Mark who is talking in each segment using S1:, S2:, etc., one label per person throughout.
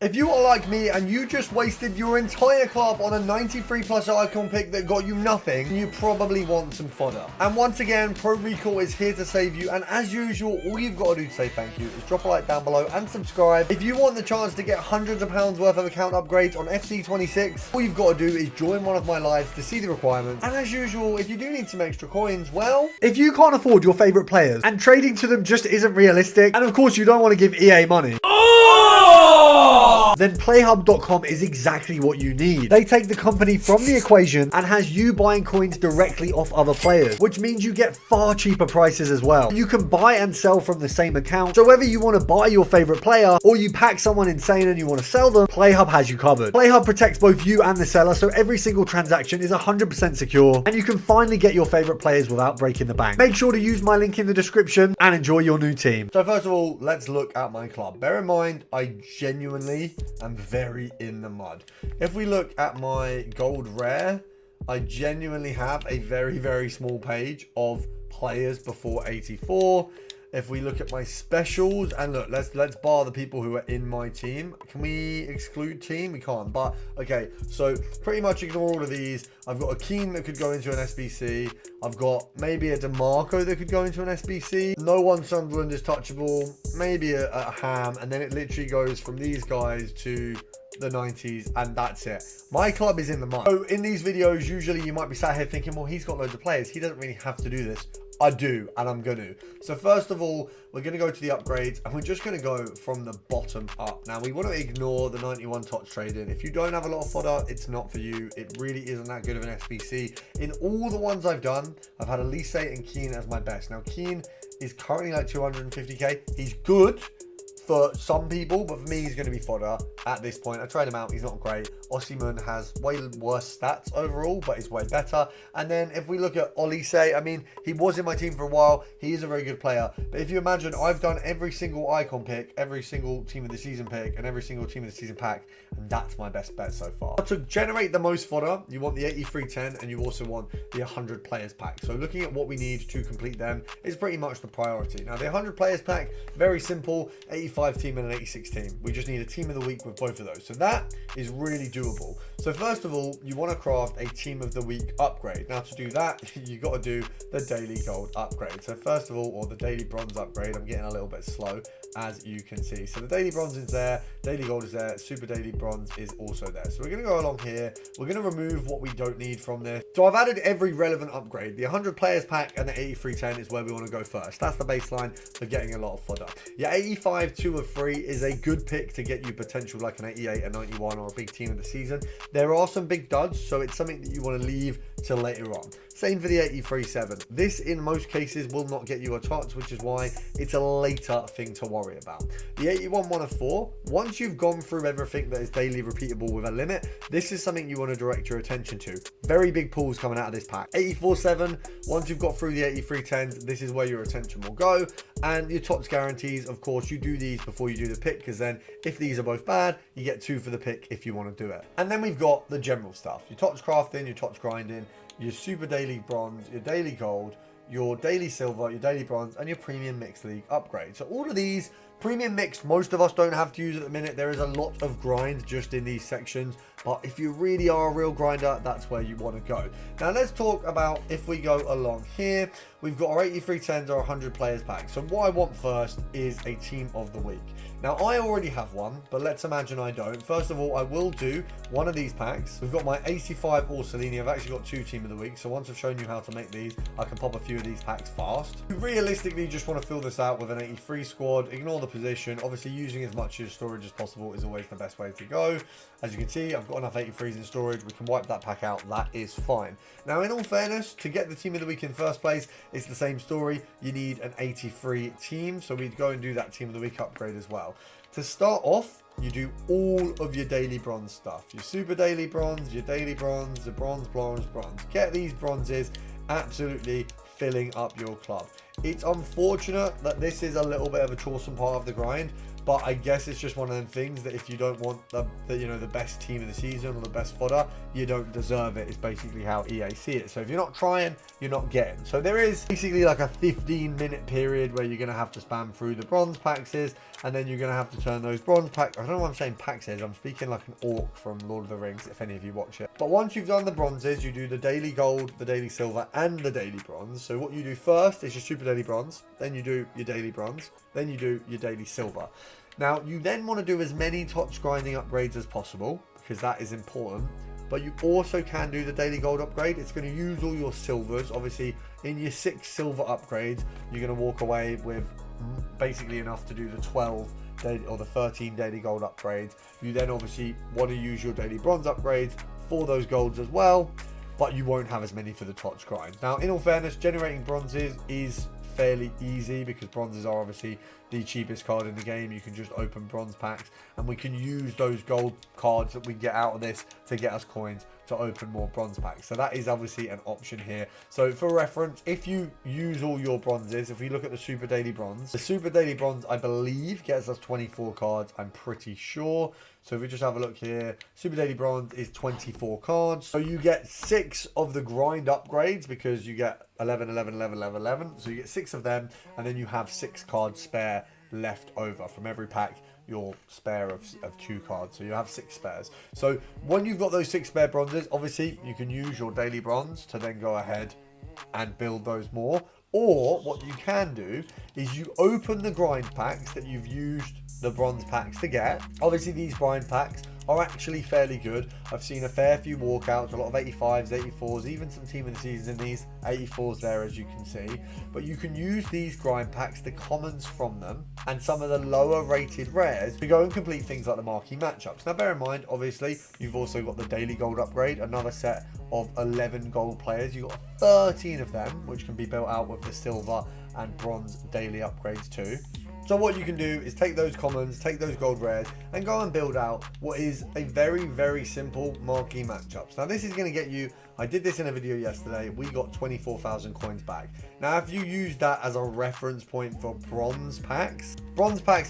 S1: If you are like me and you just wasted your entire club on a 93 plus icon pick that got you nothing, you probably want some fodder. And once again, Pro Recall is here to save you. And as usual, all you've got to do to say thank you is drop a like down below and subscribe. If you want the chance to get hundreds of pounds worth of account upgrades on FC26, all you've got to do is join one of my lives to see the requirements. And as usual, if you do need some extra coins, well, if you can't afford your favorite players and trading to them just isn't realistic, and of course you don't want to give EA money, then playhub.com is exactly what you need. They take the company from the equation and has you buying coins directly off other players, which means you get far cheaper prices as well. You can buy and sell from the same account. So whether you want to buy your favorite player or you pack someone insane and you want to sell them, Playhub has you covered. Playhub protects both you and the seller, so every single transaction is 100% secure and you can finally get your favorite players without breaking the bank. Make sure to use my link in the description and enjoy your new team. So first of all, let's look at my club. Bear in mind, I genuinely am very in the mud. If we look at my gold rare, I genuinely have a very small page of players before 84. If we look at my specials, and look, let's bar the people who are in my team. Can we exclude team? We can't, but okay, so pretty much ignore all of these. I've got a Keane that could go into an SBC. I've got maybe a DeMarco that could go into an SBC. No one Sunderland is touchable. Maybe a Ham, and then it literally goes from these guys to the 90s, and that's it. My club is in the mud. So in these videos, usually you might be sat here thinking, well, he's got loads of players. He doesn't really have to do this. I do, and I'm going to. So first of all, we're going to go to the upgrades, and we're just going to go from the bottom up. Now, we want to ignore the 91 TOTS trading. If you don't have a lot of fodder, it's not for you. It really isn't that good of an SBC. In all the ones I've done, I've had Elise and Keane as my best. Now, Keane is currently like 250k. He's good for some people, but for me, he's going to be fodder at this point. I tried him out. He's not great. Osimhen has way worse stats overall, but he's way better. And then if we look at Olise, I mean, he was in my team for a while. He is a very good player. But if you imagine, I've done every single icon pick, every single team of the season pick, and every single team of the season pack. And that's my best bet so far. To generate the most fodder, you want the 8310, and you also want the 100 players pack. So looking at what we need to complete them is pretty much the priority. Now, the 100 players pack, very simple, 85 team and an 86 team. We just need a team of the week with both of those. So that is really doable. So first of all, you want to craft a team of the week upgrade. Now to do that, you got to do the daily gold upgrade. So first of all, or the daily bronze upgrade, I'm getting a little bit slow, as you can see. So the daily bronze is there, daily gold is there, super daily bronze is also there. So we're going to go along here. We're going to remove what we don't need from this. So I've added every relevant upgrade. The 100 players pack and the 8310 is where we want to go first. That's the baseline for getting a lot of fodder. Your 85 2 of 3 is a good pick to get you potential like an 88, a 91, or a big team of the season. There are some big duds, so it's something that you want to leave till later on. Same for the 83.7. This in most cases will not get you a TOTS, which is why it's a later thing to worry about. The 81 1 of 4, once you've gone through everything that is daily repeatable with a limit, this is something you want to direct your attention to. Very big pulls coming out of this pack. 84.7, once you've got through the 83.10s, this is where your attention will go. And your TOTS guarantees, of course, you do these before you do the pick, because then if these are both bad, you get 2 for the pick if you want to do it. And then we've got the general stuff. Your TOTS crafting, your TOTS grinding, your super daily bronze, your daily gold, your daily silver, your daily bronze, and your premium mixed league upgrade. So all of these premium mixed, most of us don't have to use at the minute. There is a lot of grind just in these sections, but if you really are a real grinder, that's where you want to go. Now let's talk about, if we go along here, we've got our 8310s or 100 players pack. So what I want first is a team of the week. Now I already have one, but let's imagine I don't. First of all, I will do one of these packs. We've got my 85 Orsolini. I've actually got 2 team of the week, so once I've shown you how to make these, I can pop a few of these packs fast. You realistically just want to fill this out with an 83 squad. Ignore the position. Obviously using as much of your storage as possible is always the best way to go. As you can see, I've got enough 83s in storage. We can wipe that pack out. That is fine. Now in all fairness, to get the team of the week in first place, it's the same story. You need an 83 team, so we'd go and do that team of the week upgrade as well. To start off, you do all of your daily bronze stuff. Your super daily bronze, your daily bronze, the bronze. Get these bronzes absolutely filling up your club. It's unfortunate that this is a little bit of a choresome part of the grind, But I guess it's just one of them things that if you don't want the best team of the season or the best fodder, you don't deserve it, is basically how EA see it. So if you're not trying, you're not getting. So there is basically like a 15-minute period where you're going to have to spam through the bronze packs, and then you're going to have to turn those bronze packs. I don't know why I'm saying packs is. I'm speaking like an orc from Lord of the Rings, if any of you watch it. But once you've done the bronzes, you do the daily gold, the daily silver, and the daily bronze. So what you do first is your super daily bronze, then you do your daily bronze, then you do your daily silver. Now, you then want to do as many TOTS grinding upgrades as possible, because that is important. But you also can do the daily gold upgrade. It's going to use all your silvers. Obviously, in your 6 silver upgrades, you're going to walk away with basically enough to do the 12 or the 13 daily gold upgrades. You then obviously want to use your daily bronze upgrades for those golds as well, but you won't have as many for the TOTS grind. Now, in all fairness, generating bronzes is fairly easy because bronzes are obviously the cheapest card in the game. You can just open bronze packs, and we can use those gold cards that we get out of this to get us coins to open more bronze packs. So that is obviously an option here. So for reference, if you use all your bronzes, if we look at the super daily bronze, the super daily bronze I believe gets us 24 cards, I'm pretty sure. So if we just have a look here, super daily bronze is 24 cards. So you get 6 of the grind upgrades because you get 11, 11, 11, 11, 11. So you get 6 of them, and then you have 6 cards spare left over from every pack. Your spare of 2 cards, so you have 6 spares. So when you've got those 6 spare bronzes, obviously you can use your daily bronze to then go ahead and build those more. Or what you can do is you open the grind packs that you've used the bronze packs to get. Obviously these grind packs are actually fairly good. I've seen a fair few walkouts, a lot of 85s, 84s, even some team of the season in these 84s there, as you can see. But you can use these grind packs, the commons from them, and some of the lower rated rares to go and complete things like the marquee matchups. Now bear in mind, obviously, you've also got the daily gold upgrade, another set of 11 gold players. You've got 13 of them, which can be built out with the silver and bronze daily upgrades too. So what you can do is take those commons, take those gold rares, and go and build out what is a very, very simple marquee matchups. Now this is going to get you, I did this in a video yesterday, we got 24,000 coins back. Now if you use that as a reference point for bronze packs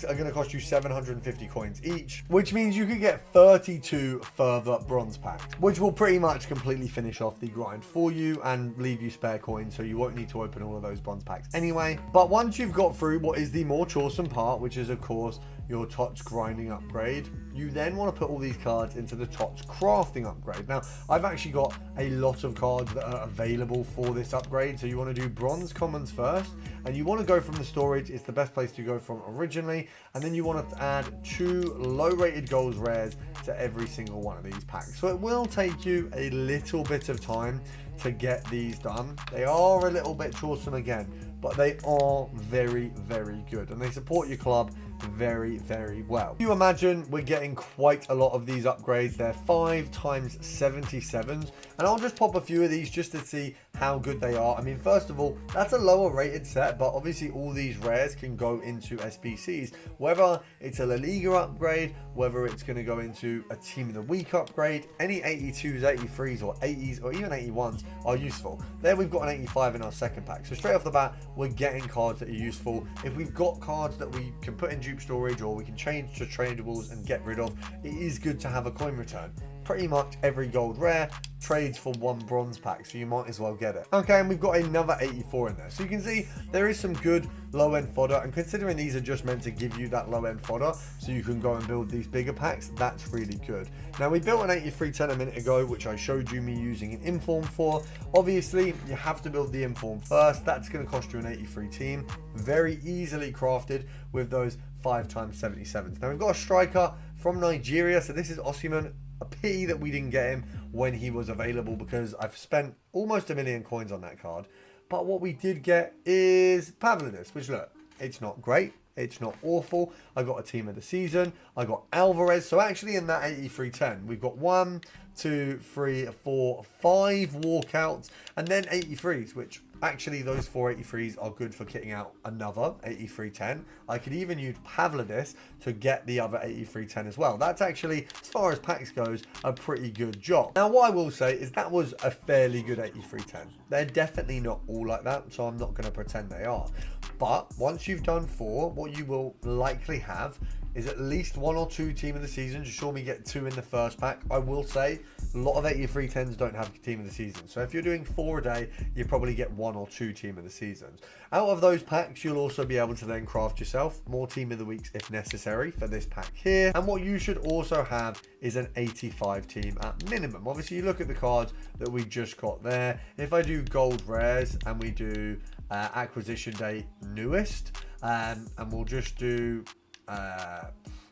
S1: are going to cost you 750 coins each, which means you could get 32 further bronze packs, which will pretty much completely finish off the grind for you and leave you spare coins, so you won't need to open all of those bronze packs anyway. But once you've got through what is the more choresome part, which is of course your TOTS grinding upgrade, you then want to put all these cards into the TOTS crafting upgrade. Now, I've actually got a lot of cards that are available for this upgrade. So you want to do bronze commons first, and you want to go from the storage. It's the best place to go from originally. And then you want to add 2 low rated golds rares to every single one of these packs. So it will take you a little bit of time to get these done. They are a little bit choresome again, but they are very, very good, and they support your club very, very well. You imagine we're getting quite a lot of these upgrades. They're 5 times 77s, and I'll just pop a few of these just to see how good they are. I mean, first of all, that's a lower rated set, but obviously all these rares can go into SBCs, whether it's a La Liga upgrade, whether it's going to go into a team of the week upgrade. Any 82s, 83s, or 80s, or even 81s are useful. There we've got an 85 in our second pack, so straight off the bat we're getting cards that are useful. If we've got cards that we can put in dupe storage or we can change to tradables and get rid of, it is good to have a coin return. Pretty much every gold rare trades for 1 bronze pack, so you might as well get it. Okay, and we've got another 84 in there, so you can see there is some good low-end fodder, and considering these are just meant to give you that low-end fodder so you can go and build these bigger packs, that's really good. Now we built an 8310 a minute ago, which I showed you me using an inform for. Obviously you have to build the inform first. That's going to cost you an 83 team, very easily crafted with those 5 times 77s. Now we've got a striker from Nigeria, so this is Osimhen. A pity that we didn't get him when he was available, because I've spent almost 1 million coins on that card. But what we did get is Pavlidis, which, look, it's not great, it's not awful. I got a team of the season, I got Alvarez. So actually in that 8310 we've got 1, 2, 3, 4, 5 walkouts, and then 83s, which actually those 4 83s are good for kitting out another 8310. I could even use Pavlidis to get the other 8310 as well. That's actually, as far as packs goes, a pretty good job. Now what I will say is that was a fairly good 8310. They're definitely not all like that, so I'm not going to pretend they are. But once you've done 4, what you will likely have is at least 1 or 2 team of the season. Just saw me get 2 in the first pack. I will say a lot of 83 10s don't have team of the season. So if you're doing 4 a day, you probably get 1 or 2 team of the seasons. Out of those packs, you'll also be able to then craft yourself more team of the weeks if necessary for this pack here. And what you should also have is an 85 team at minimum. Obviously, you look at the cards that we just got there. If I do gold rares and we do acquisition date newest, and we'll just do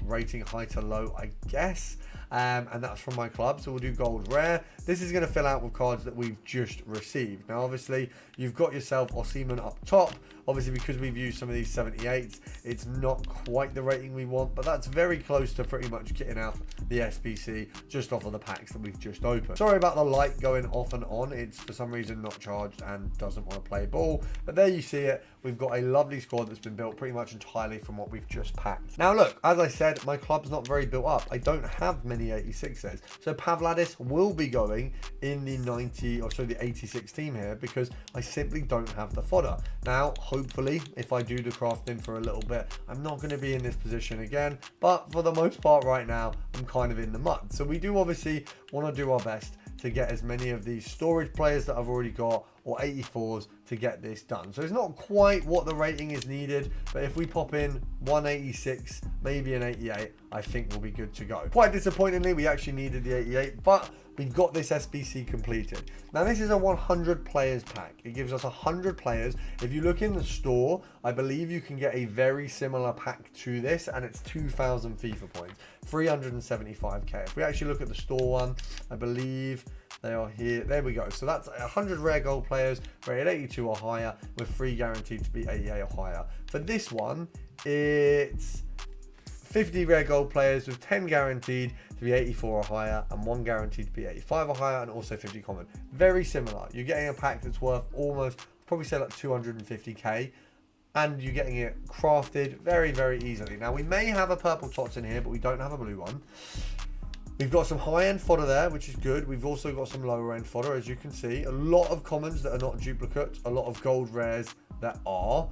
S1: rating high to low, I guess, and that's from my club. So we'll do gold rare. This is going to fill out with cards that we've just received. Now obviously you've got yourself Osimhen up top. Obviously, because we've used some of these 78s, it's not quite the rating we want, but that's very close to pretty much kitting out the SBC just off of the packs that we've just opened. Sorry about the light going off and on. It's for some reason not charged and doesn't want to play ball. But there you see it. We've got a lovely squad that's been built pretty much entirely from what we've just packed. Now look, as I said, my club's not very built up. I don't have many 86s. So Pavladis will be going in the 86 team here because I simply don't have the fodder. Now, hopefully, if I do the crafting for a little bit, I'm not going to be in this position again. But for the most part right now, I'm kind of in the mud. So we do obviously want to do our best to get as many of these storage players that I've already got or 84s to get this done. So it's not quite what the rating is needed, but if we pop in 186, maybe an 88, I think we'll be good to go. Quite disappointingly, we actually needed the 88, but we've got this SBC completed. Now this is a 100 players pack. It gives us 100 players. If you look in the store, I believe you can get a very similar pack to this, and it's 2,000 FIFA points, 375k. If we actually look at the store one, I believe they are here. There we go. So that's 100 rare gold players rated 82 or higher with 3 guaranteed to be 88 or higher. For this one, it's 50 rare gold players with 10 guaranteed to be 84 or higher and 1 guaranteed to be 85 or higher, and also 50 common. Very similar. You're getting a pack that's worth almost, probably say like 250k, and you're getting it crafted very, very easily. Now we may have a purple TOTS in here, but we don't have a blue one. We've got some high-end fodder there, which is good. We've also got some lower-end fodder, as you can see. A lot of commons that are not duplicates, a lot of gold rares that are.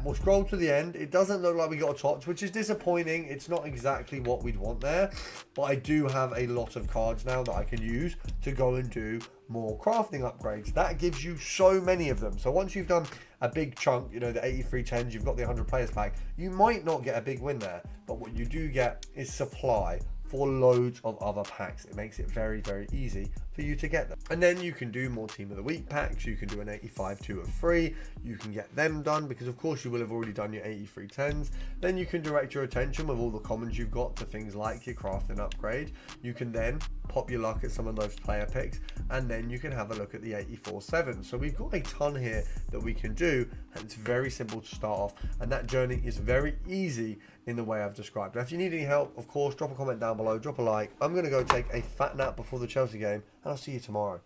S1: We'll scroll to the end. It doesn't look like we got a TOTS, which is disappointing. It's not exactly what we'd want there, but I do have a lot of cards now that I can use to go and do more crafting upgrades. That gives you so many of them. So once you've done a big chunk, you know, the 83 10s, you've got the 100 players pack, you might not get a big win there, but what you do get is supply for loads of other packs. It makes it very, very easy for you to get them. And then you can do more team of the week packs. You can do an 85 2 of 3. You can get them done because of course you will have already done your 83 10s. Then you can direct your attention with all the commons you've got to things like your crafting upgrade. You can then pop your luck at some of those player picks, and then you can have a look at the 84 7. So we've got a ton here that we can do, and it's very simple to start off, and that journey is very easy in the way I've described. Now if you need any help, of course, drop a comment down below, drop a like. I'm going to go take a fat nap before the Chelsea game, and I'll see you tomorrow.